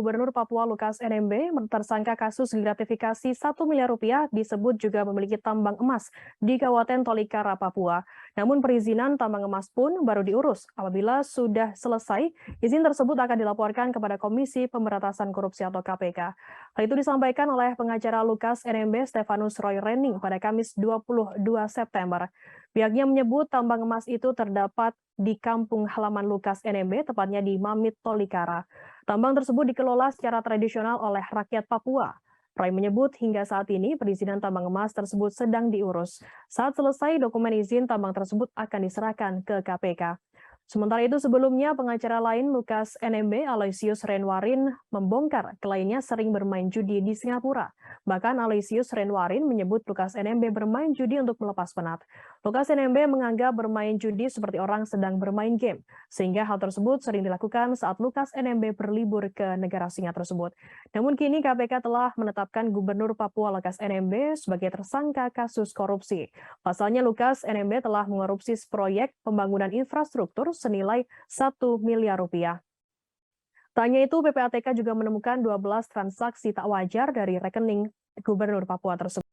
Gubernur Papua Lukas NMB, tersangka kasus gratifikasi 1 miliar rupiah, disebut juga memiliki tambang emas di Kabupaten Tolikara, Papua. Namun perizinan tambang emas pun baru diurus. Apabila sudah selesai, izin tersebut akan dilaporkan kepada Komisi Pemberantasan Korupsi atau KPK. Hal itu disampaikan oleh pengacara Lukas NMB Stefanus Roy Rening pada Kamis 22 September. Pihaknya menyebut tambang emas itu terdapat di kampung halaman Lukas NMB, tepatnya di Mamit, Tolikara. Tambang tersebut dikelola secara tradisional oleh rakyat Papua. Roy menyebut hingga saat ini perizinan tambang emas tersebut sedang diurus. Saat selesai, dokumen izin tambang tersebut akan diserahkan ke KPK. Sementara itu sebelumnya pengacara lain Lukas NMB Aloysius Renwarin membongkar kliennya sering bermain judi di Singapura. Bahkan Aloysius Renwarin menyebut Lukas NMB bermain judi untuk melepas penat. Lukas NMB menganggap bermain judi seperti orang sedang bermain game, sehingga hal tersebut sering dilakukan saat Lukas NMB berlibur ke negara singa tersebut. Namun kini KPK telah menetapkan Gubernur Papua Lukas NMB sebagai tersangka kasus korupsi. Pasalnya Lukas NMB telah mengorupsi proyek pembangunan infrastruktur senilai 1 miliar rupiah. Tak hanya itu, PPATK juga menemukan 12 transaksi tak wajar dari rekening Gubernur Papua tersebut.